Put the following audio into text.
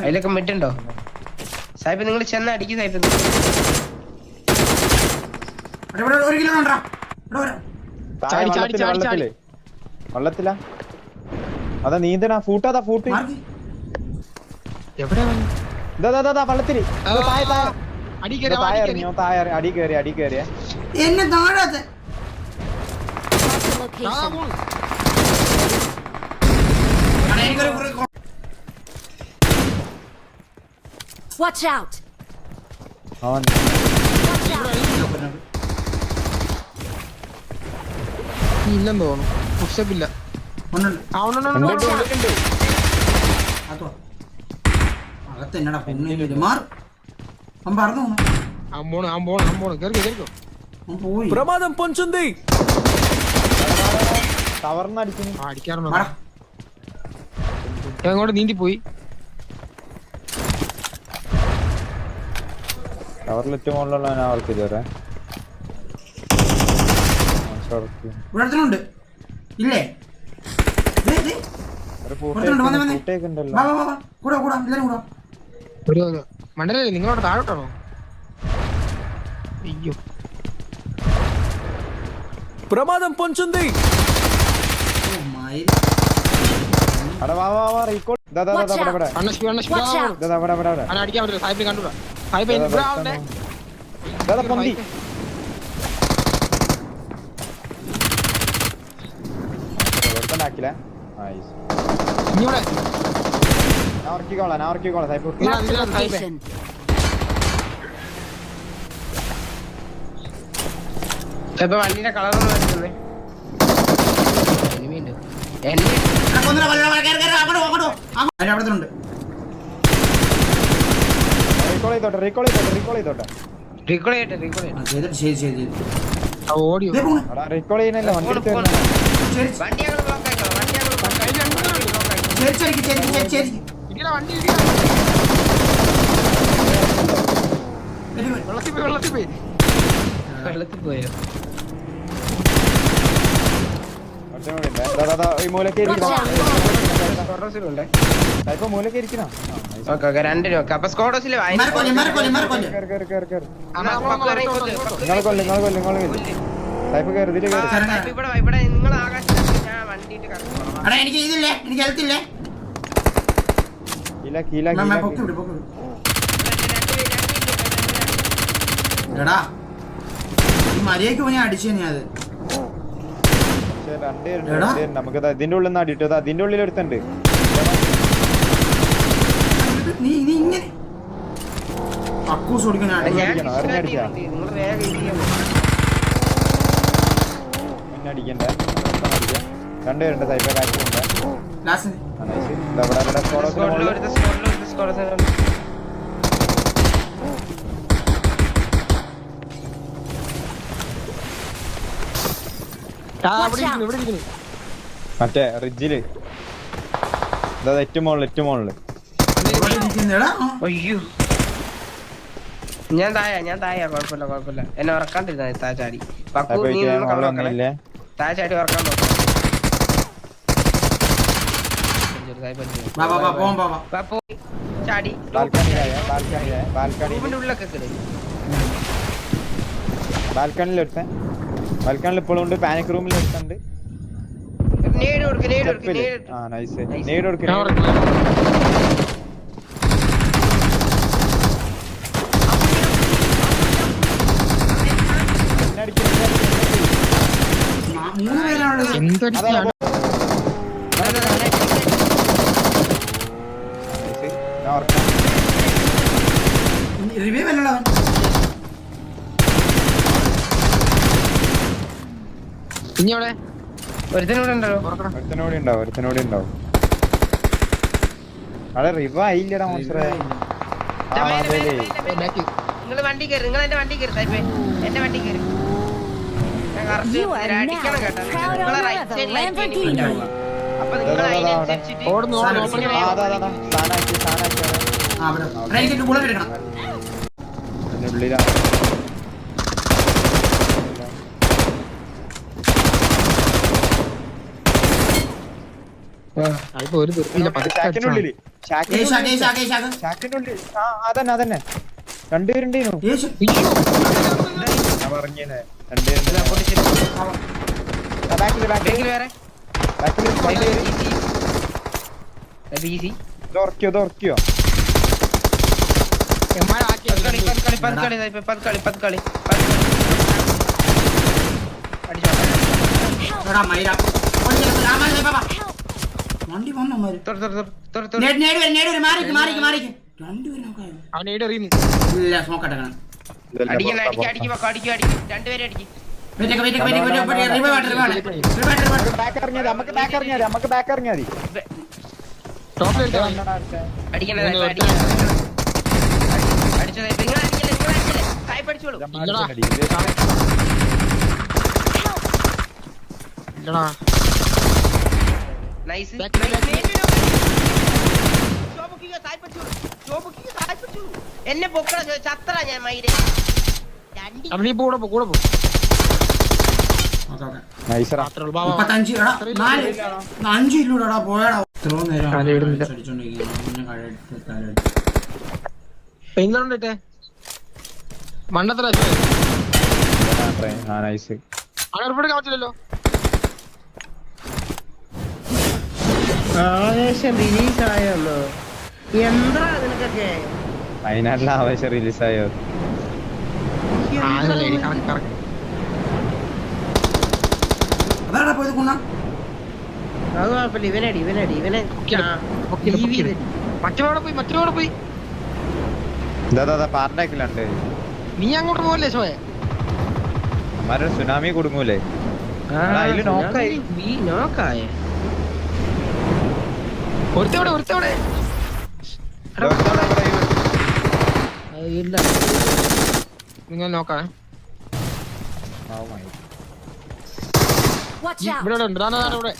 അതിലൊക്കെ മിട്ടുണ്ടോ സാഹിബ്? നിങ്ങൾ ചെന്ന് അടിക്കും സാഹിബ്. വെള്ളത്തില അതാ നീന്തണ ഫൂട്ടാ ഫൂട്ട് എവിടെ വെള്ളത്തില് അടി കേറിയ എന്നെ താഴത്തെ Watch out! ഇല്ലെന്ന് തോന്നുന്നു. പുഷപ്പില്ല. ప్రమాదం పొంచుంది. അങ്ങോട്ട് നീന്തി പോയി. ടവറിലെറ്റ മുകളിലുള്ള അവർക്ക് ഇതുവരെ ഇല്ലേ ഒരു മണ്ടലല്ലേ നിങ്ങളോട് താഴോട്ടാണോ? അയ്യോ ప్రమాదం పొంచుంది. അടിക്കാൻ പറ്റില്ല. സാഹിബിനെ കണ്ടുകൂടാ. വണ്ടിന്റെ കളറൊന്നും വരുന്നത് വെള്ളത്തിൽ പോയോ? രണ്ടിനും അപ്പൊ സ്കോഡോസിൽ ഇവിടെ നിങ്ങൾ ആകാശത്ത് ഞാൻ വണ്ടിയിട്ട് മര്യാദക്ക് പോയി അടിച്ചു അത് നമുക്ക് അതിന്റെ ഉള്ളിൽ നിന്ന് അടിയിട്ടത്. അതിന്റെ ഉള്ളിൽ ഒരുത്തുണ്ട്. കക്കൂസ് കൊടുക്കണ അടിക്കണ്ടേ രണ്ടുപേരുണ്ട് സൈബർ മറ്റേ റിഡ്ജില് ഏറ്റവും മുകളില് അയ്യോ ഞാൻ താഴെ കുഴപ്പമില്ല എന്നെ ഉറക്കാണ്ടിരുന്ന താഴാടി താഴാടി ഉറക്കാൻ നോക്കാം. ചാടി ഉള്ളൊക്കെ ബാൽക്കണിയിൽ ഒരുത്തൻ. ബാൽക്കണിയിൽ ഇപ്പോഴും ഉണ്ട്. പാനിക് റൂമിൽ ഒരുത്തുണ്ട്. ഇനിയോടെ ഒരുത്തനോടെ ഉണ്ടാവും. അവിടെ റിവ ആയില്ലടാ മോശറേ. നിങ്ങൾ വണ്ടി കയറി. നിങ്ങൾ എന്റെ വണ്ടി കയറി. എന്റെ വണ്ടി കയറി. അടിക്കണം കേട്ടോ. നിങ്ങളെ റൈറ്റ് സൈഡിൽ അപ്പൊ നിങ്ങൾ അതിനനുസരിച്ചിട്ട് അതിപ്പോ ഒരു തീർപ്പില്ല ഷാക്കിനുള്ളില് ഏ ഷാക്ക് ഷാക്ക് ഷാക്ക് ഷാക്കിനുള്ളിൽ അതന്നെ രണ്ടുപേരുണ്ടേനു ഏ ഷാ- ഞാൻ പറഞ്ഞേനെ രണ്ടുപേരുണ്ട് ബാക്കില് ബാക്കിൽ വേറെ ഈസി ഇതോർക്കിയോ പതുക്കളി എടാ മൈര വണ്ടി വന്നോ മാര് നേട് വരും മാറിക്ക് രണ്ടുപേരും നോക്കായോ അവൻ എവിടെ എറിയുന്നു ഇല്ല സ്മോക്ക് അടക്കണം രണ്ടുപേരെ അടിക്കും നമുക്ക് ബാക്ക് ഇറങ്ങിയാ മതി ടോപ്പിൽ ഇല്ലടാ എന്നെ പൊക്കള ചത്ര ഞാൻ മയില് നീ കൂടെ പോ 35 എടാ 5 ഇല്ലൂടാ പോയടാ ഇത്രോ നേരം എന്തുകൊണ്ടിട്ടേ മണ്ടത്തര നൈസ് അങ്ങനെ കാണിച്ചില്ലല്ലോ ആവേശം റിലീസ് ആയല്ലോ എന്താ നിനക്കൊക്കെ വയനാട്ടിലെ ആവേശം റിലീസായോ അതാടാ പോയത് കുണ്ണ അത് കുഴപ്പമില്ല ഇവനെ മറ്റോടെ പോയി ഇതാ പാർട്ടാക്കിലുണ്ട് നീ അങ്ങോട്ട് പോകല്ലേ ശോയെ അമ്മാരുടെ സുനാമി കൊടുങ്ങൂലേ അതില് നോക്കായി നോക്കായേ ഒരുത്തവിടെ ഇല്ല നിങ്ങൾ നോക്കാം Watch out! ഇവിടെ ഉണ്ട് ഇവിടെ